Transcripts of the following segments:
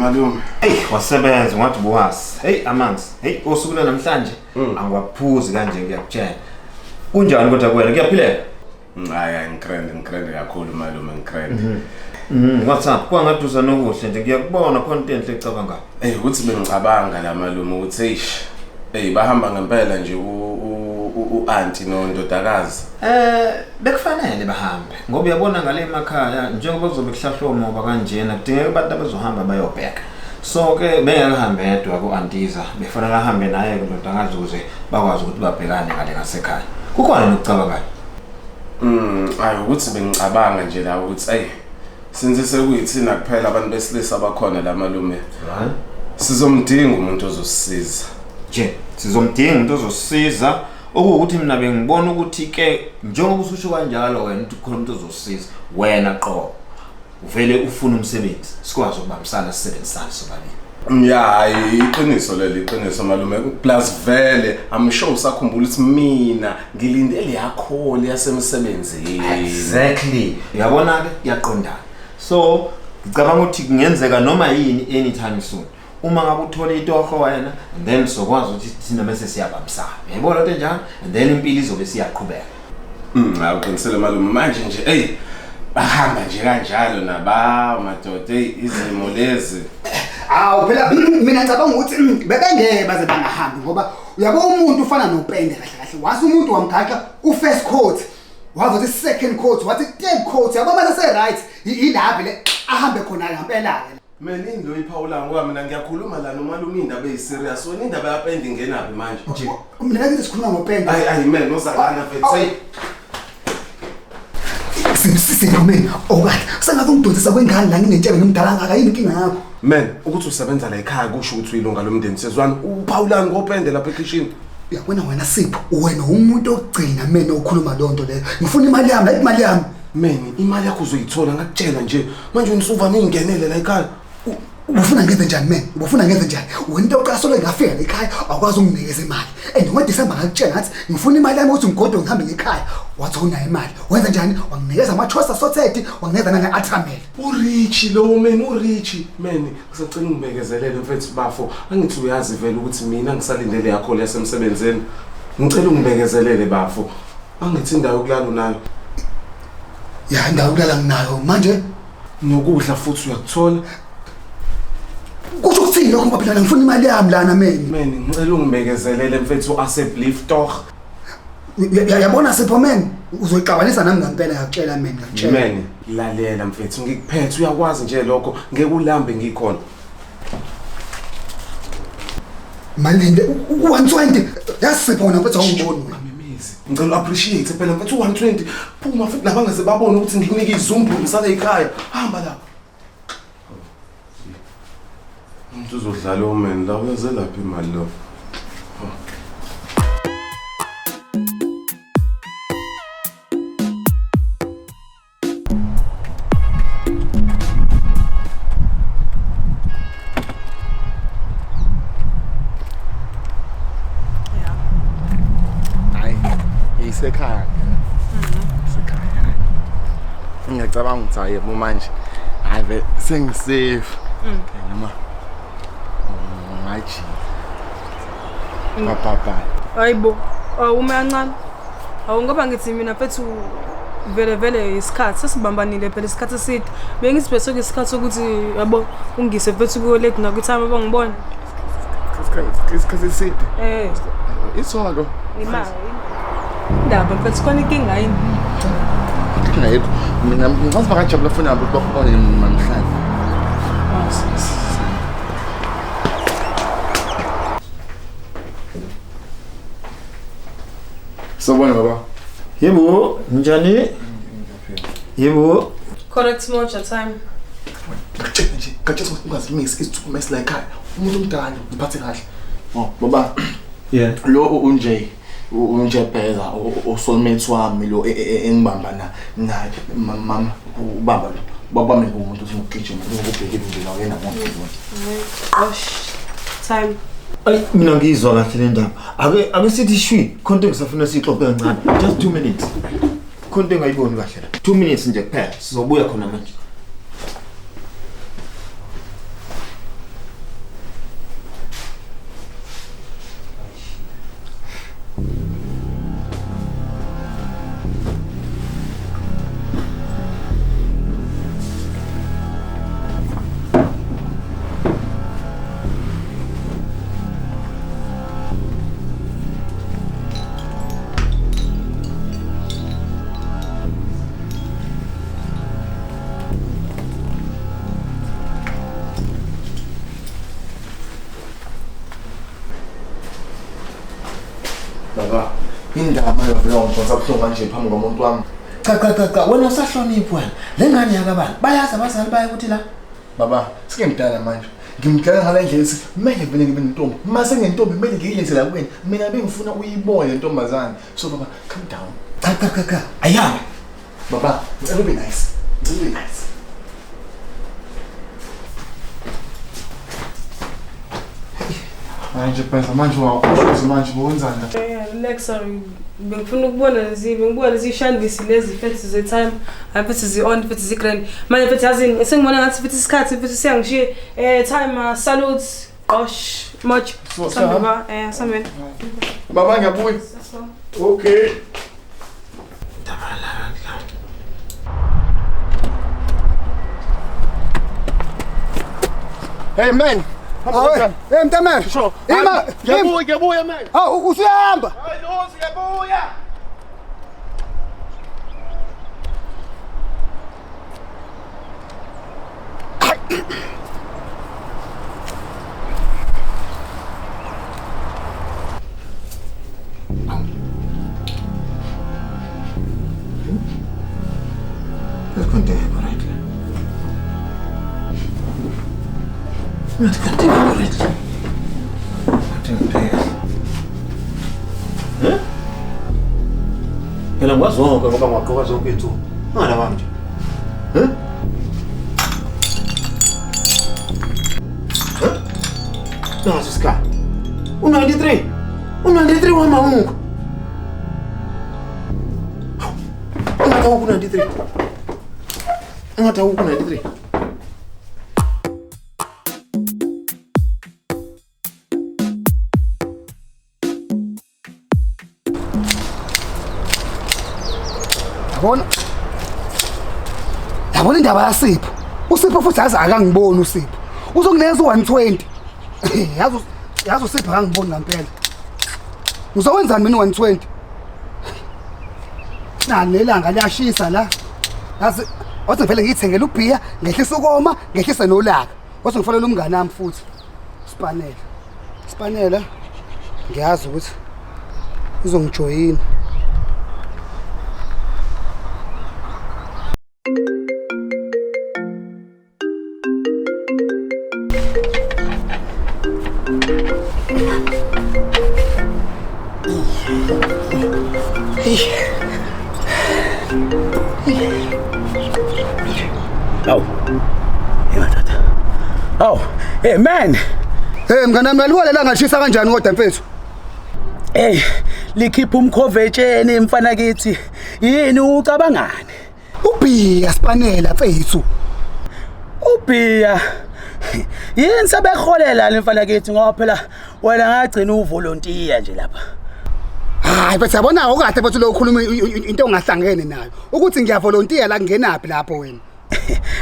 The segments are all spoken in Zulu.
malume. Hey, wasebenza ngathi buwasi. Hey amanzi. Hey, osuku namhlanje angiwaphuzi kanje ngiyakutshela. Kunjani kodwa kuwena kuyaphilela? Hayi ngikrende kakhulu malume ngikrende. WhatsApp kwangaduza nokuhle nje ngiyakubona content ecabanga. Hey uthi bengicabanga la malume uthi hey bahamba ngempela nje auntie nondodakazi. Bekufanele bahambe ngoba uyabona ngale emakhaya njengoba kuzobe kuhlahlwa umoba kanjena kudingeka abantu abazohamba bayobheka. So ke bengakahambe yedwa ku-antiza befanele ahambe naye kundodakazi ukuze bakwazi ukuthi babhekane ngale ngasekhaya. Kukhona nokucabangayo. Hayi ukuthi bengicabanga nje la ukuthi since sekuyithina kuphela abantu besilisa abakhona la malume. Sizomdinga umuntu ozosisiza. Nje sizomdinga umuntu ozosisiza ukuthi mina bengibona ukuthi ke njengoba ususho kanjalo wena uthi khona umuntu ozosisiza wena qo uvele ufuna umsebenzi sikwazi ukubambisana sisebenzisana sobabili. Yeah, iqiniso leli iqiniso malume plus vele I'm sure usakhumbula ukuthi mina ngilindele yakho yasemsebenzini. Exactly. Uyabona ke yaqondana. So ngicabanga ukuthi kungenzeka noma yini anytime soon. Uma ngabe uthola itoho wena and then sokwazi ukuthi thina bese siyabambisana. Uyabona into njani? And then impilo izobe siyaqhubeka. Aqinisele malume manje nje bahamba nje kanjalo naba madoda izimo lezi. Phela mina ngicabanga ukuthi bebengeke baze bangahambi ngoba uyabo umuntu ufana nopende kahle wazi umuntu wamgaxa u-first coat wazi i-second coat wathi i-third coat yabo manje se-right ilaphi le ahambe khona ngempela ke. Mina into iphawula ngoba mina ngiyakhuluma la nomalume indaba eyiserious wena indaba yapende ingenaphi manje nje mina ngithi sikhuluma ngopende hayi man nosakana mfethu Simsisiphume okathi sengathi ungidonsisa kwengane la nginentshebe ngimdala ngaka yini inkinga yakho man ukuthi usebenza la ekhaya kusho ukuthi uyilunga lomndeni sezwana uPaulani ngopende lapha ekitchen uyabona wena Sipho wena umuntu ogcina mina okhuluma lonto leyo ngifuna imali yami la imali yami man imali yakho uzoyithola ngakutshela nje manje unisuva ningenele la ekhaya ubufuna ngenze njani man ubufuna ngenze njani wena into oqasolo ngafika la ekhaya akwazi unginikeza imali ngoDisemba ngakutshela ngathi ngifuna imali yami ukuthi ngigodo ngihambe ngekhaya wathi unayo imali wenza njani wanginikeza ama-choice assorted wanginikeza nane-atramel urichi lo man urichi man ngisacela ungibekezelele mfethu bafo angithi uyazi vele ukuthi mina ngisalindele yakho yasemsebenzini ngicela ungibekezelele bafo angithi indawo yokulala unayo ya indawo yokulala nginayo manje nokudla futhi uyakuthola kusho ukuthini lokho baphela ngifuna imali yami lana man ngicela ungibekezelele mfethu aseblief toch yabona Sipho man uzoyiqabanisa nami ngempela ngakutshela mina ngakutshela man lalela mfethu ngikuphethe uyakwazi nje lokho ngeke ulambe ngikhona malinde 120 yasipho wona mfethu awungiboni ngicela appreciate phela mfethu 120 phuma futhi labangeze babone ukuthi ngikunike izumbu ngisala ekhaya hamba la umuntu uzodlala man la uyaze lapha imali lo Sekhaya. Sekhaya. Ngiyacabanga ukuthi ayebo manje. Ave sengisafe. Noma. Ngaji. Papa. Hayibo. Uma kancane. Ngoba ngithi mina mfethu vele isikhathi sesibambanile phela isikhathi eside. Bengisibese isikhathi sokuthi yabo ungise mfethu ku late nakuthi abangibona. Isikhathi eside. Isolo. Imali. Ndaba mfethu khona inkinga yini? Inkinga yethu mina ngifuna bakajabula funa ukuthi bakubone namhlanje. Sobona baba. Yebo, njani? Yebo. Correct much at time. Kathi ungazimisi isithuku mess la ekhaya. Umuntu omdala ngiphathe kahle. Baba. Yeah. Lo unje pheza usoulmate wami lo engibamba naye mama ubaba lo baba mina umuntu usukugijima ngokubheka indlela yena ngoba time mina ngizwa kahle le ndaba ake sithi shwi konke ngisafuna sixoxe kancane just 2 minutes konke ngayiboni kahle la 2 minutes nje kuphela sizobuya khona manje Manje vele ngiphosa buhlungu kanje phambi komuntu wami. Cha wena usahloniphi wena. Le ngane yakabani bayazi abazali baye ukuthi la. Baba, sikemdala manje. Ngimdala ngale ndlela ethi kumele vele ngibe nentombi. Mase ngentombi kumele ngiyilethela kuwena. Mina bengifuna uyibone intombazane. So baba, calm down. Cha. Ayami. Baba, ngicela ube nice. Ngicela ube nice. Manje phela manje wakusho manje wenzani? Relax, sorry. Bengifuna ukubona ngibuka lezi shandisi lezi fethi ze time, fethi zi on, fethi zi grand. Manje fethi yazini sengibona ngathi fethi isikhathi fethi siyangishiye time salutes, gosh, much. Samba sameni. Baba ngiyabuya. Okay. Hey man. Hey mntamami. Sho. Ngiyabuya man. Hawu usuyahamba. Hayi no, siyabuya. Phela ngwazonke ngoba ngwaqoka zonke ithu. Ngala manje. Nasi ska. U93 wama ungu. Ngata uku 93. Yabona indaba yaSipho. uSipho futhi akangiboni uSipho. Uzokunikeza u120. Yazi uSipho akangiboni ngempela. Uzowenzani mina u120? Nelanga liyashisa la. Yazi wathi ngivele ngiyithengele ubhiya, ngehlisa ukoma, ngehlisa nolaka. Wathi ngifanele umngane nami futhi. Spanela. Ngiyazi ukuthi uzongijoyina. Hey man. Hey mngane wami libona la ngashisa kanjani kodwa mfethu? Hey, likhipha umkhovetsheni mfana kithi. Yini ucabangani? Ubhiya Spanela mfethu. Ubhiya. Yini sebeholela le mfana kithi ngoba phela wena ngagcina uvolunteer nje lapha. Hayi bese yabona okade bathi lo ukhuluma into ongahlangene nayo. Ukuthi ngiyavolunteer la ngenapi lapho wena.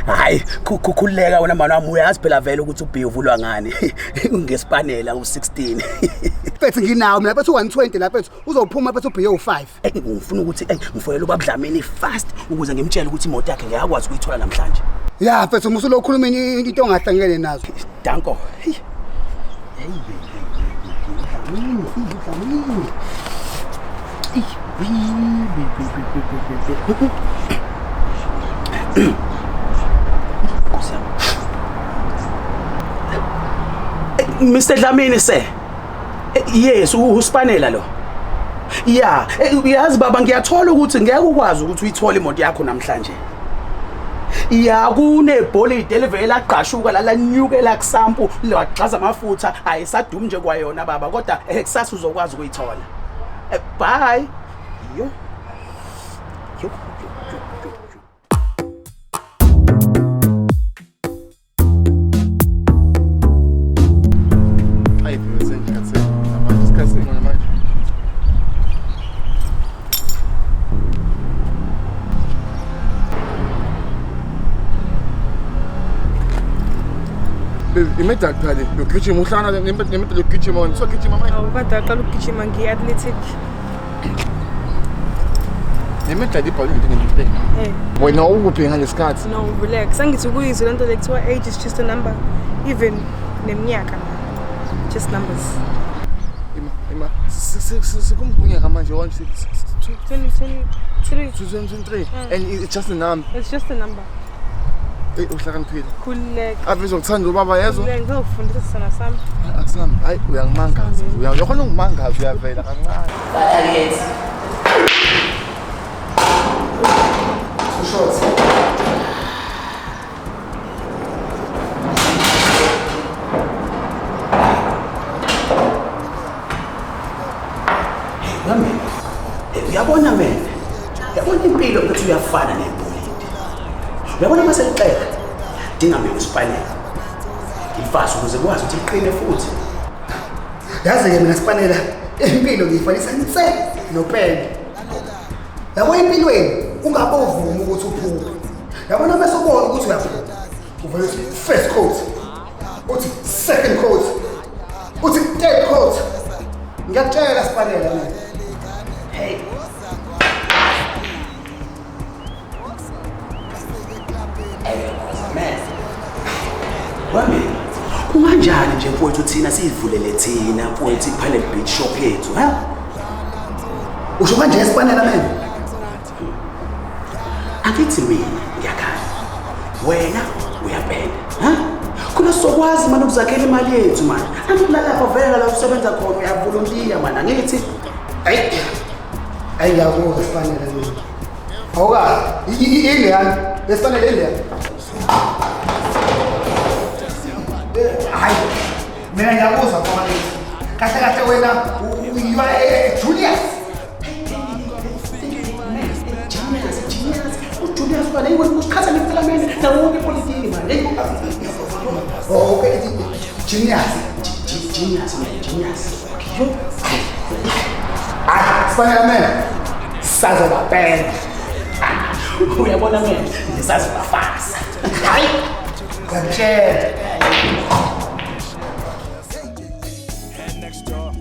Hayi kukhuleka wena mama wami uyazi phela vele ukuthi ubhiya uvulwa ngani. Ungespanela u16. Mfethu nginawo mina bethu 120 lapha bethu uzophuma bethu ubhiya u5. Ngifuna ukuthi ngifoyela ubabudlameni fast ukuze ngimtshele ukuthi imoto yakhe ngiyakwazi ukuyithola namhlanje. Ya mfethu musu lo ukhuluma into ongahlangene nazo. Danko. Mr. Dlamini sir. Yes, uSpanela lo. Yeah, uyazi baba ngiyathola ukuthi ngeke ukwazi ukuthi uyithole imoto yakho namhlanje. Ya kunebholide elivela aqashuka la nyukela kusampu laqhaza amafutha ayisadumi nje kwayona baba kodwa kusasa uzokwazi ukuyithola. Bye. Yo. Imeda phale lokugijima uhlana nemeda lokugijima wena sokugijima manje Awukade aqala ukugijima ngiyi-athletic. nemeda ibhola into ngempela wena ukuphi ngalesikhathi No, relax. Sengithi kuyizwe lento le kuthiwa age is just a number. Even neminyaka. Just numbers. ima Sikumbunyaka manje 23. 2023 and it's just a number. It's just a number. Uhlakaniphile. Khululeka. Ave uzokuthanda ubaba yezwa. Ngizokufundisa sana sami. Asami, hayi uyangimangaza. Uyakhona ungimangaza uyavela kancane. Bayakithi. Short. Uyabona mina, uyabona impilo ukuthi uyafana nebholidi. Uyabona mase liqeka, dinga mina usipanela. Ngifasa ukuze kwazi ukuthi iqine futhi. Yazi-ke mina sipanela impilo ngiyifanisa nse nopende. Yabona empilweni ungabovuma ukuthi uphume. Yabona bese ubona ukuthi uyaphuma. Uvela uthi first coat, uthi second coat, uthi third coat. Ngiyakutshela sipanela mina. Hey. Man. Wami. Kunganjani nje mfowethu thina sivulele thina mfowethu iphane beach shop yethu, ha? Usho kanje sipanela mina. Akithi mina ngiyakhala. Wena uyapenda, ha? Kuna sokwazi manje ukuzakhela imali yethu manje. Angilalapha vele la usebenza khona uyavolunteer mana ngithi. Hayi ngiyakuzwa sipanela mina. Awuka, ile yani. Lesipanela ile yani. Hayi. Mina ngiyakuzwa khona lesi. Kahle kahle wena you are Julius. Julius bana iwe usikhatha ngefilamende nawonke ipolitiki manje. Oh, okay. Genius. Yo. Sipanela mina. Sazobapenda. Uyabona mina ngisazobafasa. Hayi. Ngiyakutshela. Head next door.